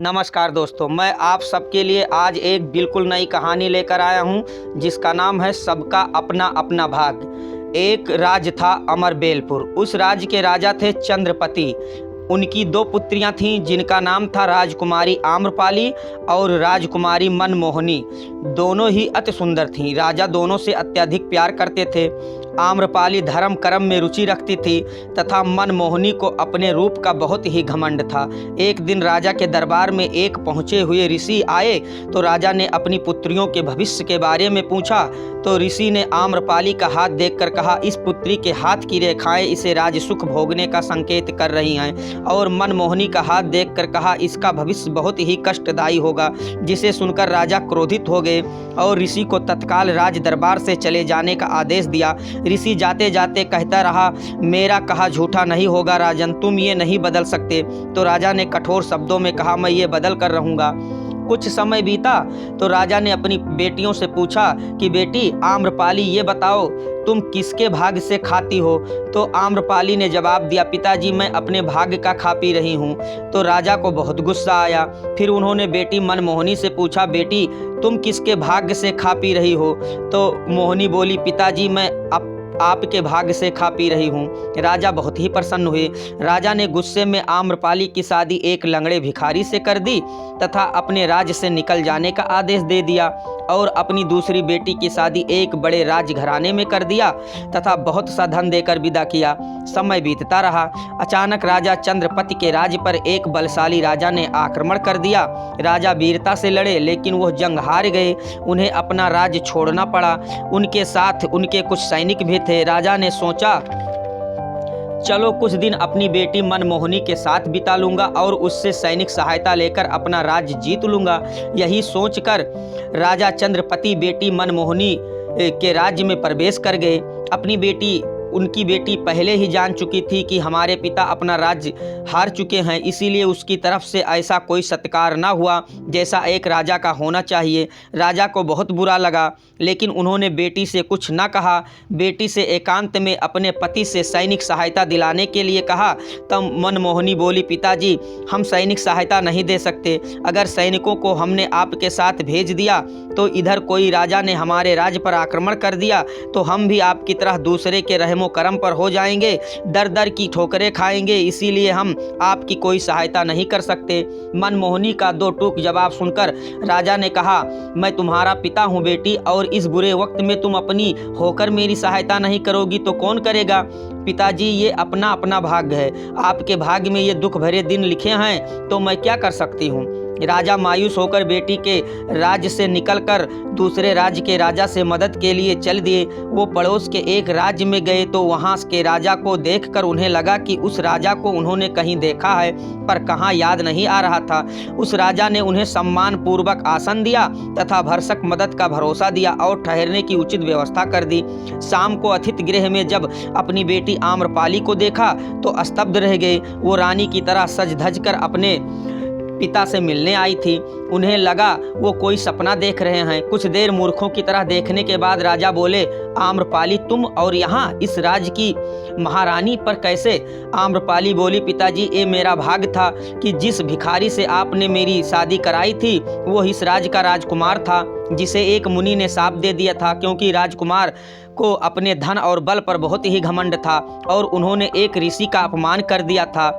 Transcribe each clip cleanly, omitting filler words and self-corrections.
नमस्कार दोस्तों, मैं आप सबके लिए आज एक बिल्कुल नई कहानी लेकर आया हूं जिसका नाम है सबका अपना अपना भाग। एक राज्य था अमरबेलपुर। उस राज्य के राजा थे चंद्रपति। उनकी दो पुत्रियां थीं जिनका नाम था राजकुमारी आम्रपाली और राजकुमारी मनमोहनी। दोनों ही अति सुंदर थीं। राजा दोनों से अत्यधिक प्यार करते थे। आम्रपाली धर्म कर्म में रुचि रखती थी तथा मनमोहनी को अपने रूप का बहुत ही घमंड था। एक दिन राजा के दरबार में एक पहुँचे हुए ऋषि आए तो राजा ने अपनी पुत्रियों के भविष्य के बारे में पूछा तो ऋषि ने आम्रपाली का हाथ देखकर कहा, इस पुत्री के हाथ की रेखाएं इसे राज सुख भोगने का संकेत कर रही हैं। और मनमोहनी का हाथ देखकर कहा, इसका भविष्य बहुत ही कष्टदायी होगा। जिसे सुनकर राजा क्रोधित हो गए और ऋषि को तत्काल राज दरबार से चले जाने का आदेश दिया। ऋषि जाते जाते कहता रहा, मेरा कहा झूठा नहीं होगा राजन, तुम ये नहीं बदल सकते। तो राजा ने कठोर शब्दों में कहा, मैं ये बदल कर रहूँगा। कुछ समय बीता तो राजा ने अपनी बेटियों से पूछा कि बेटी आम्रपाली, ये बताओ तुम किसके भाग्य से खाती हो। तो आम्रपाली ने जवाब दिया, पिताजी मैं अपने भाग्य का खा पी रही हूँ। तो राजा को बहुत गुस्सा आया। फिर उन्होंने बेटी मनमोहनी से पूछा, बेटी तुम किसके भाग्य से खा पी रही हो। तो मोहनी बोली, पिताजी मैं आपके भाग्य से खा पी रही हूँ। राजा बहुत ही प्रसन्न हुए। राजा ने गुस्से में आम्रपाली की शादी एक लंगड़े भिखारी से कर दी तथा अपने राज्य से निकल जाने का आदेश दे दिया और अपनी दूसरी बेटी की शादी एक बड़े राजघराने में कर दिया तथा बहुत सा धन देकर विदा किया। समय बीतता रहा। अचानक राजा चंद्रपति के राज्य पर एक बलशाली राजा ने आक्रमण कर दिया। राजा वीरता से लड़े लेकिन वह जंग हार गए। उन्हें अपना राज्य छोड़ना पड़ा। उनके साथ उनके कुछ सैनिक भी थे। राजा ने सोचा, चलो कुछ दिन अपनी बेटी मनमोहनी के साथ बिता लूंगा और उससे सैनिक सहायता लेकर अपना राज्य जीत लूंगा। यही सोचकर राजा चंद्रपति बेटी मनमोहनी के राज्य में प्रवेश कर गए। उनकी बेटी पहले ही जान चुकी थी कि हमारे पिता अपना राज्य हार चुके हैं, इसीलिए उसकी तरफ से ऐसा कोई सत्कार न हुआ जैसा एक राजा का होना चाहिए। राजा को बहुत बुरा लगा लेकिन उन्होंने बेटी से कुछ न कहा। बेटी से एकांत में अपने पति से सैनिक सहायता दिलाने के लिए कहा। तब मनमोहनी बोली, पिताजी हम सैनिक सहायता नहीं दे सकते। अगर सैनिकों को हमने आपके साथ भेज दिया तो इधर कोई राजा ने हमारे राज्य पर आक्रमण कर दिया तो हम भी आपकी तरह दूसरे के रहमो करम पर हो जाएंगे, दर दर की ठोकरें खाएंगे, इसीलिए हम आपकी कोई सहायता नहीं कर सकते। मनमोहनी का दो टूक जवाब सुनकर राजा ने कहा, मैं तुम्हारा पिता हूँ बेटी, और इस बुरे वक्त में तुम अपनी होकर मेरी सहायता नहीं करोगी तो कौन करेगा। पिताजी ये अपना अपना भाग्य है, आपके भाग्य में ये दुख भरे दिन लिखे हैं तो मैं क्या कर सकती हूँ। राजा मायूस होकर बेटी के राज्य से निकलकर दूसरे राज्य के राजा से मदद के लिए चल दिए। वो पड़ोस के एक राज्य में गए तो वहाँ के राजा को देखकर उन्हें लगा कि उस राजा को उन्होंने कहीं देखा है पर कहाँ याद नहीं आ रहा था। उस राजा ने उन्हें सम्मान पूर्वक आसन दिया तथा भरसक मदद का भरोसा दिया और ठहरने की उचित व्यवस्था कर दी। शाम को अतिथि गृह में जब अपनी बेटी आम्रपाली को देखा तो स्तब्ध रह गए। वो रानी की तरह सज धज कर अपने पिता से मिलने आई थी। उन्हें लगा वो कोई सपना देख रहे हैं। कुछ देर मूर्खों की तरह देखने के बाद राजा बोले, आम्रपाली तुम और यहाँ इस राज्य की महारानी पर कैसे। आम्रपाली बोली, पिताजी ये मेरा भाग्य था कि जिस भिखारी से आपने मेरी शादी कराई थी वो इस राज्य का राजकुमार था जिसे एक मुनि ने शाप दे दिया था क्योंकि राजकुमार को अपने धन और बल पर बहुत ही घमंड था और उन्होंने एक ऋषि का अपमान कर दिया था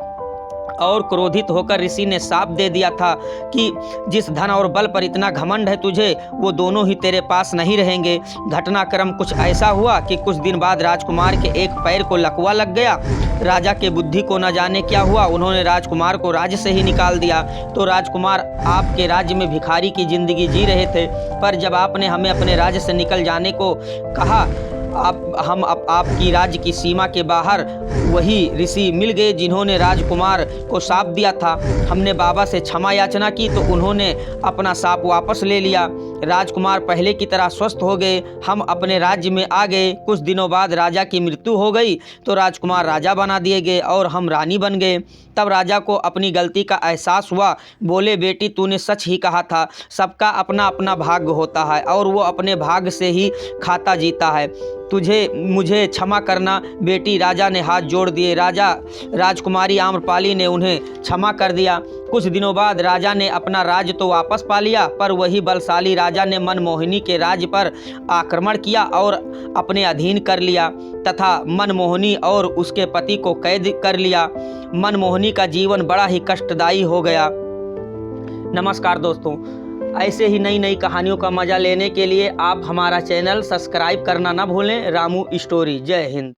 और क्रोधित होकर ऋषि ने शाप दे दिया था कि जिस धन और बल पर इतना घमंड है तुझे, वो दोनों ही तेरे पास नहीं रहेंगे। घटनाक्रम कुछ ऐसा हुआ कि कुछ दिन बाद राजकुमार के एक पैर को लकवा लग गया। राजा के बुद्धि को न जाने क्या हुआ, उन्होंने राजकुमार को राज्य से ही निकाल दिया। तो राजकुमार आपके राज्य में भिखारी की जिंदगी जी रहे थे, पर जब आपने हमें अपने राज्य से निकल जाने को कहा हम आपकी राज्य की सीमा के बाहर वही ऋषि मिल गए जिन्होंने राजकुमार को शाप दिया था। हमने बाबा से क्षमा याचना की तो उन्होंने अपना शाप वापस ले लिया। राजकुमार पहले की तरह स्वस्थ हो गए। हम अपने राज्य में आ गए। कुछ दिनों बाद राजा की मृत्यु हो गई तो राजकुमार राजा बना दिए गए और हम रानी बन गए। तब राजा को अपनी गलती का एहसास हुआ। बोले, बेटी तूने सच ही कहा था, सबका अपना अपना भाग्य होता है और वो अपने भाग्य से ही खाता जीता है। मुझे क्षमा करना बेटी। राजा ने हाथ जोड़ दिए। राजकुमारी आम्रपाली ने उन्हें क्षमा कर दिया। कुछ दिनों बाद राजा ने अपना राज्य तो वापस पा लिया, पर वही बलशाली राजा ने मनमोहिनी के राज्य पर आक्रमण किया और अपने अधीन कर लिया तथा मनमोहिनी और उसके पति को कैद कर लिया। मनमोहिनी का जीवन बड़ा ही कष्टदायी हो गया। नमस्कार दोस्तों, ऐसे ही नई नई कहानियों का मज़ा लेने के लिए आप हमारा चैनल सब्सक्राइब करना ना भूलें। रामू स्टोरी। जय हिंद।